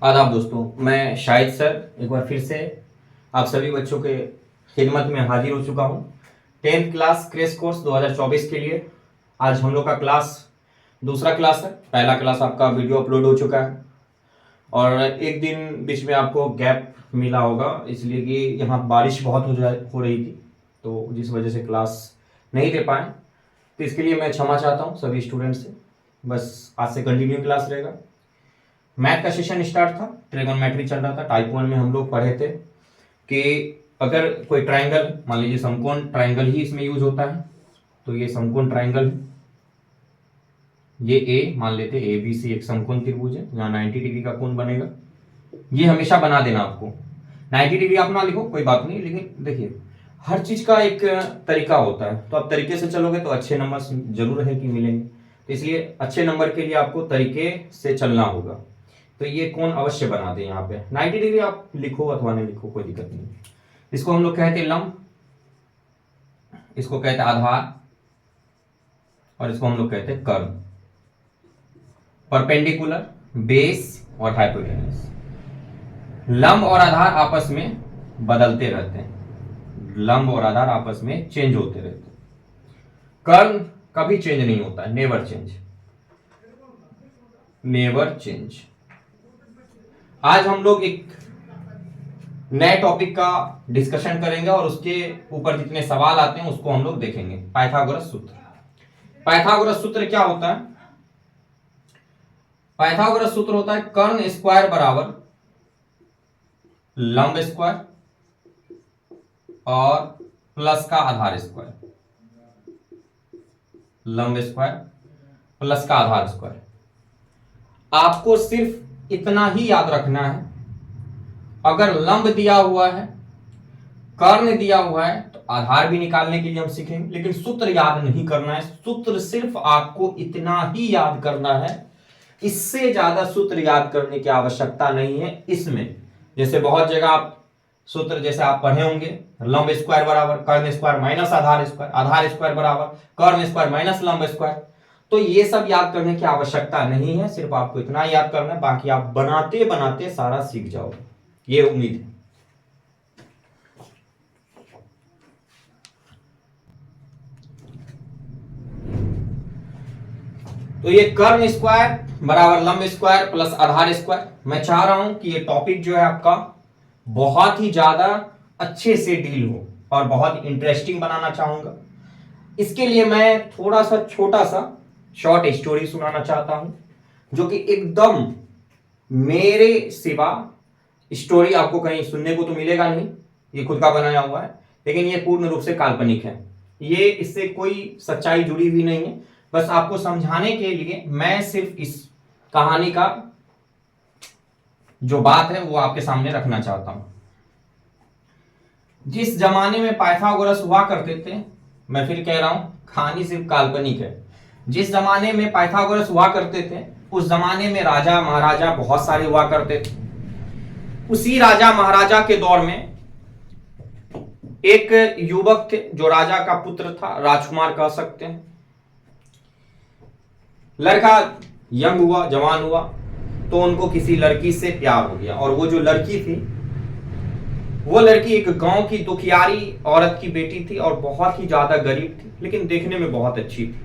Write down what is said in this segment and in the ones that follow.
आदाब दोस्तों, मैं शाहिद सर एक बार फिर से आप सभी बच्चों के खिदमत में हाजिर हो चुका हूँ। 10th क्लास क्रैश कोर्स 2024 के लिए आज हम लोग का क्लास दूसरा क्लास है। पहला क्लास आपका वीडियो अपलोड हो चुका है और एक दिन बीच में आपको गैप मिला होगा, इसलिए कि यहाँ बारिश बहुत हो रही थी, तो जिस वजह से क्लास नहीं दे पाए। तो इसके लिए मैं क्षमा चाहता हूँ सभी स्टूडेंट से। बस आज से कंटिन्यू क्लास रहेगा। मैथ का सेशन स्टार्ट था, ट्रिगोनोमेट्री चल रहा था। टाइप 1 में हम लोग पढ़े थे कि अगर कोई ट्राइंगल, मान लीजिए समकोण ट्राइंगल ही इसमें यूज होता है, तो ये समकोण ट्राइंगल है, ये ए मान लेते हैं, ए बी सी एक समकोण त्रिभुज है, यहाँ 90 डिग्री का कोण बनेगा। ये हमेशा बना देना आपको। 90 डिग्री आप ना लिखो कोई बात नहीं, लेकिन देखिए हर चीज का एक तरीका होता है, तो आप तरीके से चलोगे तो अच्छे नंबर जरूर है कि मिलेंगे। तो इसलिए अच्छे नंबर के लिए आपको तरीके से चलना होगा। तो ये कोण अवश्य बना दें। यहाँ पे 90 डिग्री आप लिखो अथवा नहीं लिखो कोई दिक्कत नहीं। इसको हम लोग कहते हैं लंब, इसको कहते हैं आधार, और इसको हम लोग कहते हैं कर्व। परपेंडिकुलर, बेस और हाइपोटेन्यूज। लंब और आधार आपस में बदलते रहते हैं, लंब और आधार आपस में चेंज होते रहते हैं। कर्व कभी चेंज नहीं होता है, नेवर चेंज, नेवर चेंज। आज हम लोग एक नए टॉपिक का डिस्कशन करेंगे और उसके ऊपर जितने सवाल आते हैं उसको हम लोग देखेंगे। पाइथागोरस सूत्र। पाइथागोरस सूत्र क्या होता है? पाइथागोरस सूत्र होता है कर्ण स्क्वायर बराबर लंब स्क्वायर और प्लस का आधार स्क्वायर, लंब स्क्वायर प्लस का आधार स्क्वायर। आपको सिर्फ इतना ही याद रखना है, अगर लंब दिया हुआ है, कर्ण दिया हुआ है, तो आधार भी निकालने के लिए हम सीखेंगे, लेकिन सूत्र याद नहीं करना है। सूत्र सिर्फ आपको इतना ही याद करना है, इससे ज्यादा सूत्र याद करने की आवश्यकता नहीं है इसमें। जैसे बहुत जगह आप सूत्र जैसे आप पढ़े होंगे, लंब स्क्वायर बराबर कर्ण स्क्वायर माइनस आधार स्क्वायर, आधार स्क्वायर बराबर कर्ण स्क्वायर माइनस लंब स्क्वायर। तो ये सब याद करने की आवश्यकता नहीं है, सिर्फ आपको इतना याद करना है, बाकी आप बनाते बनाते सारा सीख जाओगे, ये उम्मीद है। तो ये कर्ण स्क्वायर बराबर लंब स्क्वायर प्लस आधार स्क्वायर, मैं चाह रहा हूं कि ये टॉपिक जो है आपका बहुत ही ज्यादा अच्छे से डील हो और बहुत इंटरेस्टिंग बनाना चाहूंगा। इसके लिए मैं थोड़ा सा छोटा सा शॉर्ट स्टोरी सुनाना चाहता हूं, जो कि एकदम मेरे सिवा स्टोरी आपको कहीं सुनने को तो मिलेगा नहीं, ये खुद का बनाया हुआ है, लेकिन ये पूर्ण रूप से काल्पनिक है। ये इससे कोई सच्चाई जुड़ी हुई नहीं है, बस आपको समझाने के लिए मैं सिर्फ इस कहानी का जो बात है वो आपके सामने रखना चाहता हूं। जिस जमाने में पाइथागोरस हुआ करते थे, मैं फिर कह रहा हूं कहानी सिर्फ काल्पनिक है, जिस जमाने में पाइथागोरस हुआ करते थे उस जमाने में राजा महाराजा बहुत सारे हुआ करते थे। उसी राजा महाराजा के दौर में एक युवक थे जो राजा का पुत्र था, राजकुमार कह सकते हैं। लड़का यंग हुआ, जवान हुआ, तो उनको किसी लड़की से प्यार हो गया, और वो जो लड़की थी वो लड़की एक गांव की दुखियारी औरत की बेटी थी और बहुत ही ज्यादा गरीब थी, लेकिन देखने में बहुत अच्छी थी।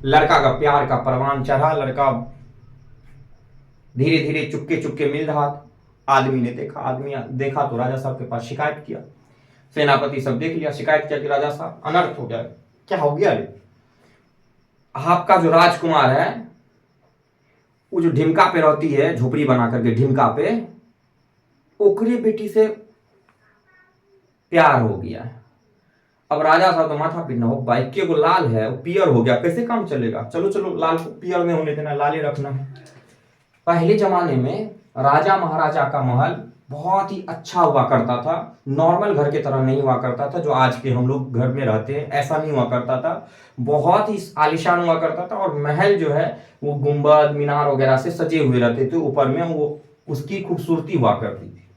लड़का का प्यार का परवान चढ़ा, लड़का धीरे धीरे चुपके चुपके मिल रहा था। आदमी ने देखा, आदमी देखा तो राजा साहब के पास शिकायत किया। सेनापति सब देख लिया, शिकायत किया कि राजा साहब अनर्थ हो गया। क्या हो गया रे? आपका जो राजकुमार है वो जो ढिमका पे रहती है, झोपड़ी बना करके ढिमका पे, ओकरे बेटी से प्यार हो गया है। अब राजा साहब तो माथा पीटना हो, बाइक के को लाल है, वो पियर हो गया, कैसे काम चलेगा? चलो चलो लाल को पियर में होने देना, लाल ही रखना है। पहले जमाने में राजा महाराजा का महल बहुत ही अच्छा हुआ करता था, नॉर्मल घर के तरह नहीं हुआ करता था जो आज के हम लोग घर में रहते हैं, ऐसा नहीं हुआ करता था। बहुत ही आलीशान हुआ करता था, और महल जो है वो गुंबद मीनार वगैरह से सजे हुए रहते थे, ऊपर में वो उसकी खूबसूरती हुआ करती थी।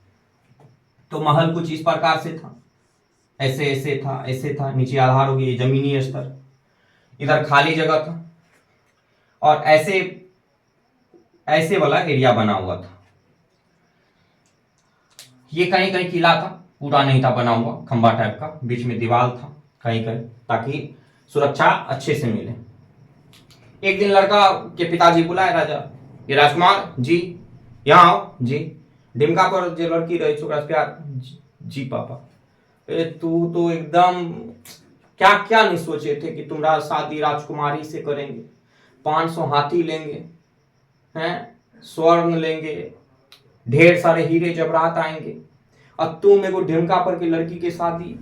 तो महल कुछ इस प्रकार से था, ऐसे ऐसे था, ऐसे था, नीचे आधार हो गई जमीनी स्तर, इधर खाली जगह था, और ऐसे ऐसे वाला एरिया बना हुआ था। ये कहीं कहीं किला था, पूरा नहीं था बना हुआ, खंबा टाइप का, बीच में दीवार था कहीं कहीं, ताकि सुरक्षा अच्छे से मिले। एक दिन लड़का के पिताजी बुलाए राजा, ये राजकुमार जी यहाँ आओ जी। डिमका पर जो लड़की रही छोकरा से प्यार, जी पापा। तू तो एकदम क्या क्या नहीं सोचे थे कि तुम्हारा शादी राजकुमारी से करेंगे, 500 हाथी लेंगे, हैं, स्वर्ण लेंगे, ढेर सारे हीरे जवाहरात आएंगे, अब तुम मेरे को ढिमका पर की लड़की की शादी,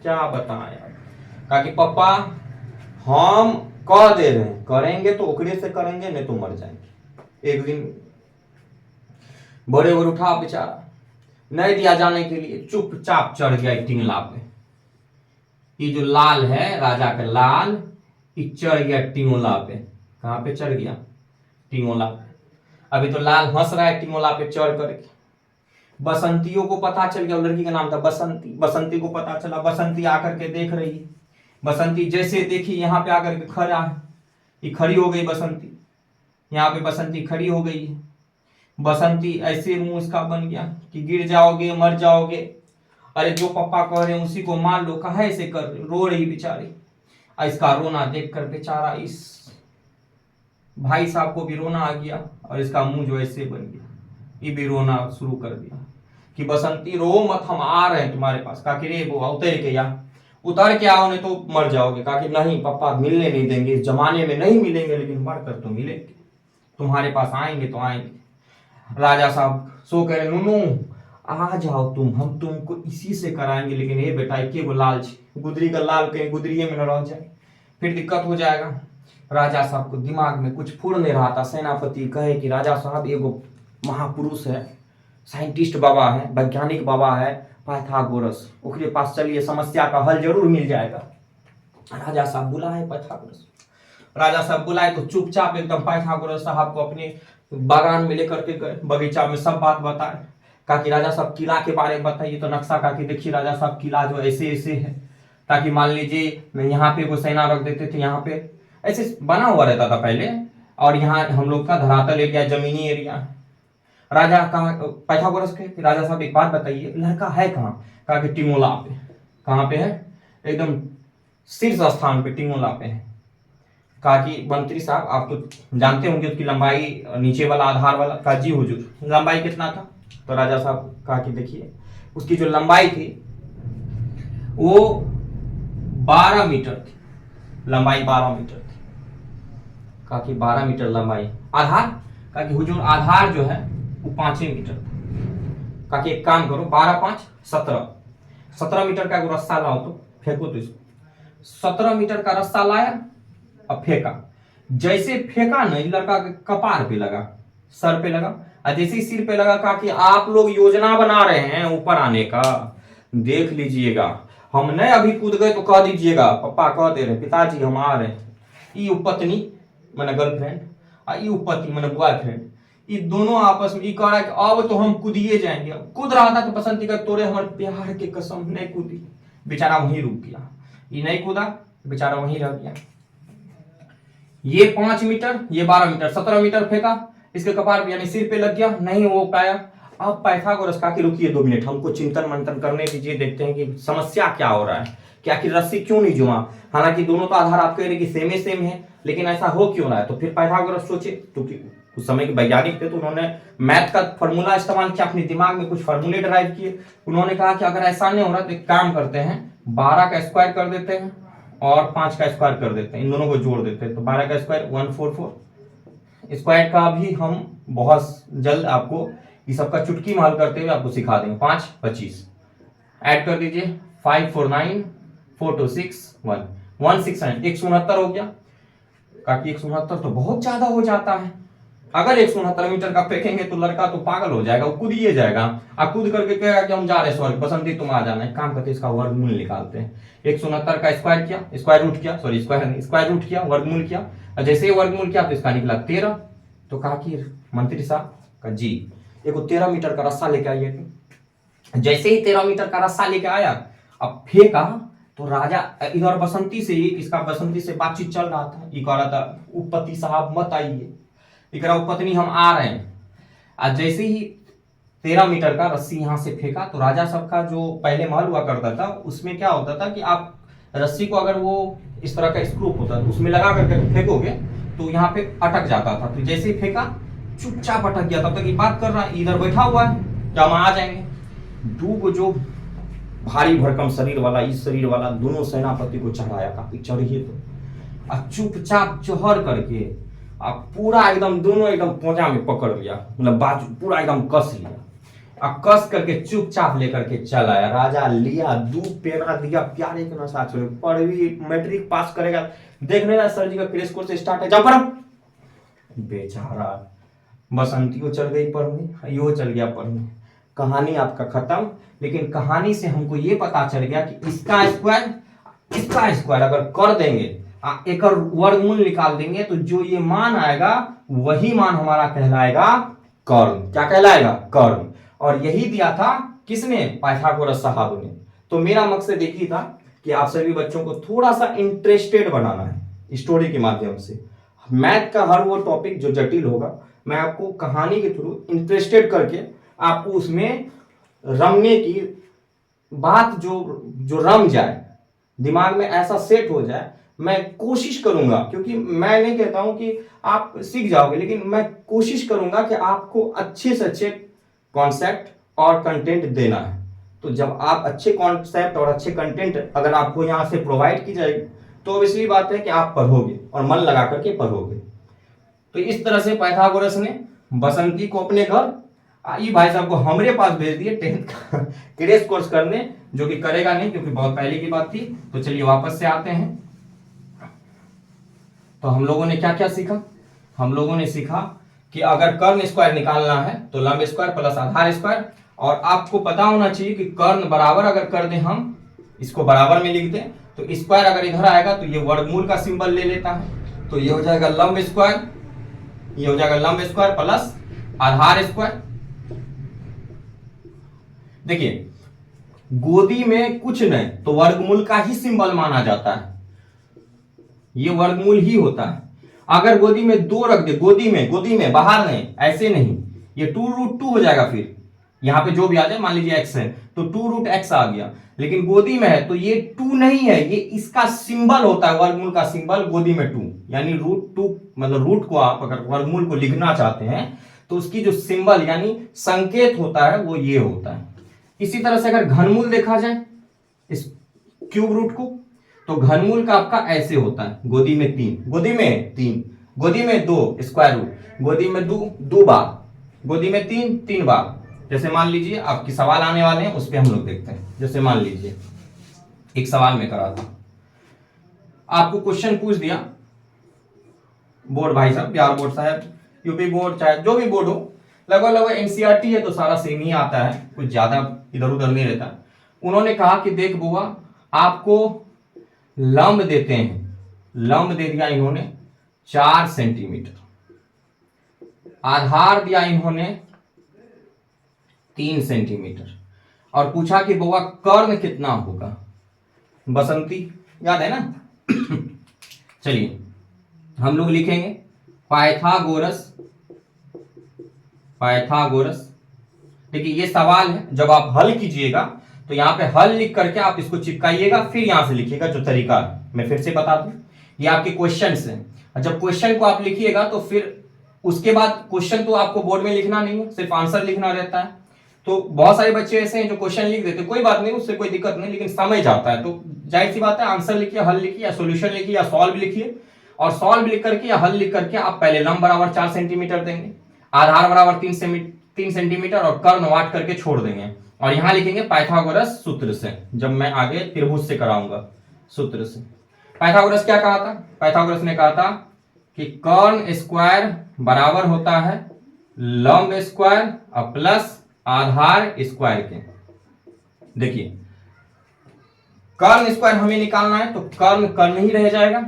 क्या बताएं यार। कहा कि पापा हम कह दे रहे हैं करेंगे तो ओकरे से करेंगे, नहीं तो मर जाएंगे। एक दिन बड़े बड़े उठा बेचारा, नहीं दिया जाने के लिए चुपचाप चढ़ गया टिंगला पे। ये जो लाल है राजा का लाल, ये चढ़ गया टिंगोला पे। कहां पे चढ़ गया? टिंगोला पे। अभी तो लाल हंस रहा है टिंगोला पे चढ़ करके। बसंतियों को पता चल गया, लड़की का नाम था बसंती। बसंती को पता चला, बसंती आकर के देख रही है। बसंती जैसे देखी यहाँ पे आकर के खड़ा है, ये खड़ी हो गई बसंती, यहाँ पे बसंती खड़ी हो गई है। बसंती ऐसे मुंह इसका बन गया कि गिर जाओगे मर जाओगे, अरे जो पापा कह रहे हैं उसी को मान लो, कहा ऐसे कर, रो रही बेचारी। इसका रोना देखकर बेचारा इस भाई साहब को भी रोना आ गया, और इसका मुंह जो ऐसे बन गया, ये भी रोना शुरू कर दिया कि बसंती रो मत, हम आ रहे हैं तुम्हारे पास। कहा कि रे वो उतर के या उतर के आओ नहीं तो मर जाओगे। कहा कि नहीं पापा मिलने नहीं देंगे, इस जमाने में नहीं मिलेंगे, लेकिन मर कर तो मिलेंगे, तुम्हारे पास आएंगे तो आएंगे। राजा साहब सो कह रहे नूनू आ जाओ तुम, हम तुमको इसी से कराएंगे, लेकिन ये बेटा के वो लालच, गुदरी का लाल कहीं गुदरिये में न रह जाए, फिर दिक्कत हो जाएगा। राजा साहब को दिमाग में कुछ फुर नहीं रहा था। सेनापति कहे कि राजा साहब एगो महापुरुष है, साइंटिस्ट बाबा है, वैज्ञानिक बाबा है पाइथागोरस, उसके पास चलिए समस्या का हल जरूर मिल जाएगा। राजा साहब बुलाए पाइथागोरस। राजा साहब बुलाए तो चुपचाप एकदम पाइथागोरस साहब को अपने बागान में लेकर के गए, बगीचा में सब बात बताए। कहा कि राजा साहब किला के बारे में बताइए, तो नक्शा कहा कि देखिए राजा साहब किला जो ऐसे ऐसे है, ताकि मान लीजिए यहाँ पे वो सेना रख देते थे, यहाँ पे ऐसे बना हुआ रहता था पहले, और यहाँ हम लोग का धरातल एरिया, जमीनी एरिया। राजा कहा पाइथागोरस के राजा साहब एक बात बताइए, लड़का है कहाँ? कहा कि टिंगोला पे। कहाँ पे है? एकदम शीर्ष स्थान पे टिंगोला पे है। कहा कि मंत्री साहब आप तो जानते होंगे उसकी लंबाई, नीचे वाला आधार वाला। कहा जी हुजूर। लंबाई कितना था? तो राजा साहब कहा कि देखिए उसकी जो लंबाई थी वो 12 मीटर थी, लंबाई 12 मीटर थी। कहा कि 12 मीटर लंबाई। आधार? कहा कि हुजूर आधार जो है वो 5 मीटर था। कहा कि एक काम करो, 12 5 17, 17 मीटर का रस्सा लाओ तो फेंको तो इसको। 17 मीटर का रस्सा लाया, अब फेंका। जैसे फेंका नहीं, लड़का के कपार पे लगा, सर पे लगा, और जैसे ही सिर पे लगा कहा कि आप लोग योजना बना रहे हैं ऊपर आने का, देख लीजिएगा, हम नहीं अभी कूद गए तो कह दीजिएगा पापा कह दे रहे पिताजी हम आ रहे हैं। ये पत्नी मैंने गर्लफ्रेंड, और ये पति मैंने बॉयफ्रेंड, ये दोनों आपस में ये कह रहा है कि अब तो हम कूदिए जाएंगे। कूद रहा था तो बसंती का तोड़े हमारे प्यार के कसम नहीं कूदी, बेचारा वहीं रुक गया। ये नहीं कूदा, बेचारा वहीं रह गया। ये 5 मीटर, ये 12 मीटर, 17 मीटर फेंका, इसके कपार पे यानी सिर पे लग गया, नहीं हो पाया। अब पाइथागोरस कहा कि रुकिए 2 मिनट, हमको चिंतन मंथन करने दीजिए, देखते हैं कि समस्या क्या हो रहा है, क्या कि रस्सी क्यों नहीं जुमा। हालांकि दोनों तो आधार आप कह रहे कि सेम है, लेकिन ऐसा हो क्यों रहा है। तो फिर पाइथागोरस सोचे, क्योंकि उस समय के वैज्ञानिक थे तो उन्होंने मैथ का फॉर्मूला इस्तेमाल किया, अपने दिमाग में कुछ फॉर्मूले ड्राइव किए। उन्होंने कहा कि अगर ऐसा नहीं हो रहा तो एक काम करते हैं, 12 का स्क्वायर कर देते हैं और 5 का स्क्वायर कर देते हैं, इन दोनों को जोड़ देते हैं, तो 12 का स्क्वायर 144। स्क्वायर का भी हम बहुत जल्द आपको ये सबका चुटकी में हल करते हुए आपको सिखा देंगे। 5 25 ऐड कर दीजिए, 5 4 9 4 2 6 1 169, 169 हो गया। काकि 169 तो बहुत ज्यादा हो जाता है, अगर 169 मीटर का फेंकेंगे तो लड़का तो पागल हो जाएगा, वो कूदिए जाएगा। आप कूद करके कहेगा कि हम जा रहे हैं स्वर्ग, बसंती तुम आ जाना। एक काम करते इसका वर्गमूल निकालते हैं। 169 का स्क्वायर किया, स्क्वायर रूट किया, सॉरी स्क्वायर रूट किया, वर्गमूल किया, और जैसे ही वर्गमूल किया तो इसका निकला 13। तो कहा कि मंत्री साहब का जी एक 13 मीटर का रस्सा लेके आइए। जैसे ही 13 मीटर का रस्सा लेके आया, अब फेंका तो राजा इधर बसंती से, इसका बसंती से बातचीत चल रहा था, ये कह रहा था उपपति साहब मत आइए, इकरा उपपत्नी हम आ रहे हैं। आज जैसे ही 13 मीटर का रस्सी यहां से फेंका तो राजा सबका जो पहले महल हुआ करता था उसमें क्या होता था कि आप रस्सी को अगर वो इस तरह का स्क्रू होता है उसमें लगा करके फेंकोगे तो यहाँ पे अटक जाता था। तो जैसे ही फेंका चुपचाप अटक गया, तब तक ये बात कर रहा है, इधर बैठा हुआ है कि हम आ जाएंगे। दो जो भारी भरकम शरीर वाला, इस शरीर वाला दोनों सेनापति को चढ़ाया, काफी चढ़िए तो चुपचाप चढ़ करके आप पूरा एकदम दोनों एकदम पोंजा में पकड़ लिया, मतलब बाजू पूरा एकदम कस लिया, अब कस करके चुपचाप लेकर के चल आया। राजा लिया, दूध पेड़ा दिया, प्यारे के नशा छोड़े, पढ़वी मैट्रिक पास करेगा, देखने ना सर जी का क्रैश कोर्स स्टार्ट है, जाओ पढ़ो। बेचारा बसंतियों चल गई पढ़ने, यो चल गया पढ़ने, कहानी आपका खत्म। लेकिन कहानी से हमको ये पता चल गया कि इसका स्क्वायर अगर कर देंगे, एक वर्गमूल निकाल देंगे तो जो ये मान आएगा वही मान हमारा कहलाएगा कर्ण। क्या कहलाएगा? कर्ण। और यही दिया था किसने? पाइथागोरस साहब ने। तो मेरा मकसद एक ही था कि आप सभी बच्चों को थोड़ा सा इंटरेस्टेड बनाना है स्टोरी के माध्यम से। मैथ का हर वो टॉपिक जो जटिल होगा मैं आपको कहानी के थ्रू इंटरेस्टेड करके आपको उसमें रमने की बात जो रम जाए, दिमाग में ऐसा सेट हो जाए, मैं कोशिश करूंगा। क्योंकि मैं नहीं कहता हूं कि आप सीख जाओगे, लेकिन मैं कोशिश करूंगा कि आपको अच्छे से अच्छे कॉन्सेप्ट और कंटेंट देना है। तो जब आप अच्छे कॉन्सेप्ट और अच्छे कंटेंट अगर आपको यहां से प्रोवाइड की जाएगी तो इसलिए बात है कि आप पढ़ोगे और मन लगा करके पढ़ोगे। तो इस तरह से पाइथागोरस ने बसंती को अपने घर ये भाई साहब को हमारे पास भेज दिए 10th का क्रैश कोर्स करने, जो कि करेगा नहीं क्योंकि बहुत पहले की बात थी। तो चलिए वापस से आते हैं। तो हम लोगों ने क्या क्या सीखा? हम लोगों ने सीखा कि अगर कर्ण स्क्वायर निकालना है तो लंब स्क्वायर प्लस आधार स्क्वायर, और आपको पता होना चाहिए कि कर्ण बराबर अगर कर दें, हम इसको बराबर में लिख दें तो स्क्वायर अगर इधर आएगा तो ये वर्गमूल का सिंबल ले लेता है, तो ये हो जाएगा लंब स्क्वायर, ये हो जाएगा लंब स्क्वायर प्लस आधार स्क्वायर। देखिए गोदी में कुछ नहीं तो वर्गमूल का ही सिंबल माना जाता है, ये वर्गमूल ही होता है। अगर गोदी में 2 रख दे, गोदी में बाहर नहीं, ऐसे नहीं, ये 2√2 हो जाएगा। फिर यहां पे जो भी आ जाए, मान लीजिए x है तो 2√x आ गया। लेकिन गोदी में है तो ये 2 नहीं है, ये इसका सिंबल होता है, वर्गमूल का सिंबल गोदी में 2, यानी √2, मतलब रूट को आप अगर वर्गमूल को लिखना चाहते हैं तो उसकी जो सिंबल यानी संकेत होता है वो ये होता है। इसी तरह से अगर घनमूल देखा जाए इस क्यूब रूट को, तो घनमूल का आपका ऐसे होता है, गोदी में 3, गोदी में 2 स्क्वायर रूट, गोदी में 2 बार, गोदी में 3 बार। जैसे मान लीजिए आपके सवाल आने वाले हैं, उस पर हम लोग देखते हैं। जैसे मान लीजिए एक सवाल में करा था, आपको क्वेश्चन पूछ दिया, बोर्ड भाई साहब, बिहार बोर्ड साहब, यूपी बोर्ड, चाहे जो भी बोर्ड हो, लगभग एनसीईआरटी है तो सारा सेम ही आता है, कुछ ज्यादा इधर उधर नहीं रहता। उन्होंने कहा कि देख बुआ, आपको लंब देते हैं, लंब दे दिया इन्होंने 4 सेंटीमीटर, आधार दिया इन्होंने 3 सेंटीमीटर, और पूछा कि बुआ कर्ण कितना होगा। बसंती याद है ना? चलिए हम लोग लिखेंगे पाइथागोरस। देखिए ये सवाल है, जब आप हल कीजिएगा तो यहां पे हल लिख करके आप इसको चिपकाइएगा, फिर यहां से लिखिएगा जो तरीका है। मैं फिर से बता दूं, ये आपके क्वेश्चंस हैं। जब क्वेश्चन को आप लिखिएगा तो फिर उसके बाद क्वेश्चन तो आपको बोर्ड में लिखना नहीं है, सिर्फ आंसर लिखना रहता है। तो बहुत सारे बच्चे ऐसे हैं जो क्वेश्चन लिख देते, कोई बात नहीं, उससे कोई दिक्कत नहीं, लेकिन समझ जाता है तो जाहिर सी बात है, आंसर लिखिए, हल लिखिए, या सोल्यूशन लिखिए, या सॉल्व लिखिए। और सॉल्व लिख करके या हल लिख करके आप पहले लंब बराबर 4 सेंटीमीटर देंगे, आधार बराबर 3 सेंटीमीटर और कर्ण वाट करके छोड़ देंगे, और यहां लिखेंगे पाइथागोरस सूत्र से। जब मैं आगे त्रिभुज से कराऊंगा सूत्र से, पाइथागोरस क्या कहा था? पाइथागोरस ने कहा था कि कर्ण स्क्वायर बराबर होता है लंब स्क्वायर और प्लस आधार स्क्वायर के। देखिए कर्ण स्क्वायर हमें निकालना है तो कर्ण ही रह जाएगा,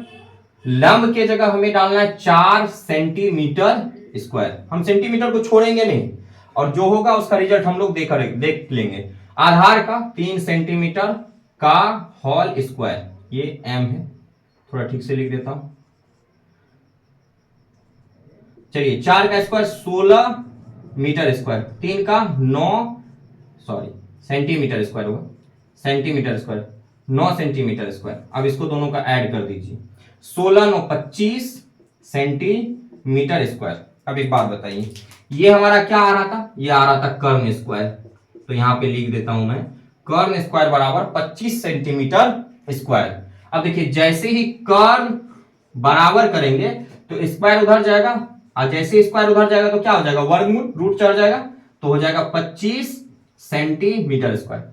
लंब के जगह हमें डालना है 4 सेंटीमीटर स्क्वायर, हम सेंटीमीटर को छोड़ेंगे नहीं, और जो होगा उसका रिजल्ट हम लोग देख लेंगे। आधार का 3 सेंटीमीटर का होल स्क्वायर, ये m है, थोड़ा ठीक से लिख देता हूं, चलिए 4 का स्क्वायर 16 मीटर स्क्वायर, 3 का 9 सॉरी सेंटीमीटर स्क्वायर होगा, सेंटीमीटर स्क्वायर 9 सेंटीमीटर स्क्वायर। अब इसको दोनों का ऐड कर दीजिए, 16 9 25 सेंटीमीटर स्क्वायर। अब एक बात बताइए, ये हमारा क्या आ रहा था? ये आ रहा था कर्ण स्क्वायर, तो यहां पे लिख देता हूं मैं कर्ण स्क्वायर बराबर 25 सेंटीमीटर स्क्वायर। अब देखिए जैसे ही कर्ण बराबर करेंगे तो स्क्वायर उधर जाएगा, और जैसे स्क्वायर उधर जाएगा तो क्या हो जाएगा? वर्गमूल, रूट चढ़ जाएगा, तो हो जाएगा 25 सेंटीमीटर स्क्वायर।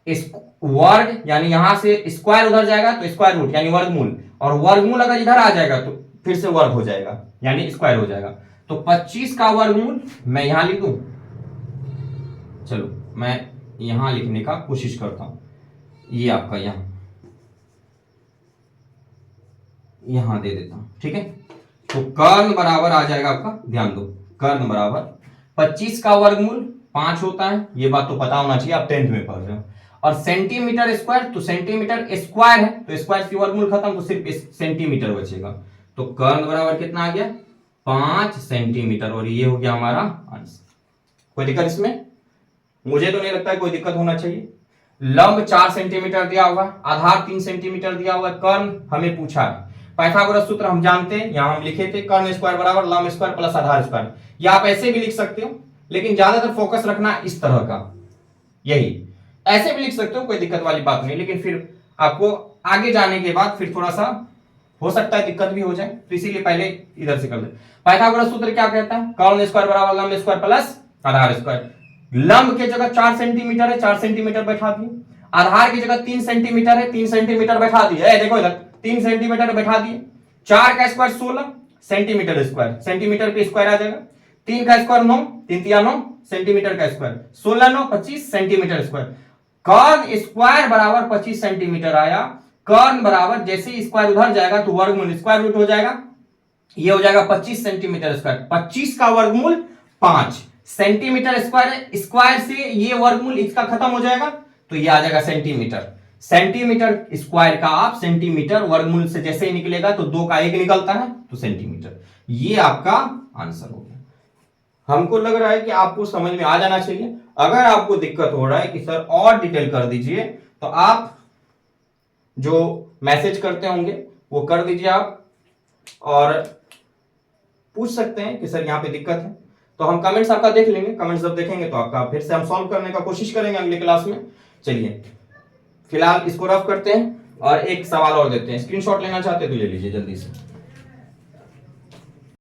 इस वर्ग यानी यहां से स्क्वायर उधर जाएगा तो स्क्वायर रूट यानी वर्गमूल, और वर्गमूल अगर इधर आ जाएगा तो फिर से वर्ग हो जाएगा यानी स्क्वायर हो जाएगा। तो 25 का वर्गमूल मैं यहां लिख दूं, चलो मैं यहां लिखने का कोशिश करता हूं, ये आपका यहां दे देता हूं, ठीक है। तो कर्ण बराबर आ जाएगा आपका, ध्यान दो, कर्ण बराबर 25 का वर्गमूल 5 होता है, ये बात तो पता होना चाहिए, आप 10th में पढ़ रहे हो। और सेंटीमीटर स्क्वायर, तो सेंटीमीटर स्क्वायर है तो स्क्वायर की वर्गमूल खत्म, तो सिर्फ सेंटीमीटर बचेगा। तो कर्ण बराबर कितना आ गया? 5 सेंटीमीटर, और ये हो गया हमारा आंसर। कोई दिक्कत इसमें? मुझे तो नहीं लगता है कोई दिक्कत होना चाहिए। लंब 4 सेंटीमीटर दिया हुआ, आधार 3 सेंटीमीटर दिया हुआ, कर्ण हमें पूछा है। पाइथागोरस सूत्र हम जानते हैं, यहां हम लिखे थे कर्ण स्क्वायर बराबर लंब स्क्वायर प्लस आधार स्क्वायर, या आप ऐसे भी लिख सकते हो, लेकिन ज्यादातर फोकस रखना इस तरह का, यही ऐसे भी लिख सकते हो, कोई दिक्कत वाली बात नहीं, लेकिन फिर आपको आगे जाने के बाद फिर थोड़ा सा हो सकता है दिक्कत भी हो जाए, तो इसीलिए पहले इधर से कर दे। पाइथागोरस सूत्र क्या कहता है? कर्ण स्क्वायर बराबर लंब स्क्वायर प्लस आधार स्क्वायर। लंब के जगह 4 सेंटीमीटर है, 4 सेंटीमीटर बैठा दिए, आधार की जगह 3 सेंटीमीटर है, 3 सेंटीमीटर बैठा दिए, देखो इधर 3 सेंटीमीटर बैठा दिए। 4 का स्क्वायर 16 सेंटीमीटर स्क्वायर, सेंटीमीटर पे स्क्वायर आ जाएगा, 3 का स्क्वायर 9, 3 तिया 9 सेंटीमीटर का स्क्वायर, 16 9 25 सेंटीमीटर स्क्वायर। कर्ण स्क्वायर बराबर 25 सेंटीमीटर आया, कर्ण बराबर जैसे स्क्वायर उधर जाएगा तो वर्गमूल स्क्वायर रूट हो जाएगा, ये हो जाएगा 25 सेंटीमीटर स्क्वायर। 25 का वर्गमूल 5 सेंटीमीटर स्क्वायर, स्क्वायर से ये वर्गमूल इसका खत्म हो जाएगा, तो ये आ जाएगा सेंटीमीटर। सेंटीमीटर स्क्वायर का आप सेंटीमीटर वर्गमूल से जैसे ही निकलेगा तो 2 का 1 निकलता है, तो सेंटीमीटर। ये आपका आंसर हो गया। हमको लग रहा है कि आपको समझ में आ जाना चाहिए। अगर आपको दिक्कत हो रहा है कि सर और डिटेल कर दीजिए, तो आप जो मैसेज करते होंगे वो कर दीजिए आप, और पूछ सकते हैं कि सर यहाँ पे दिक्कत है, तो हम कमेंट्स आपका देख लेंगे। कमेंट्स जब देखेंगे तो आपका फिर से हम सॉल्व करने का कोशिश करेंगे अगले क्लास में। चलिए फिलहाल इसको रफ करते हैं और एक सवाल और देते हैं। स्क्रीनशॉट लेना चाहते हैं तो ले लीजिए जल्दी से।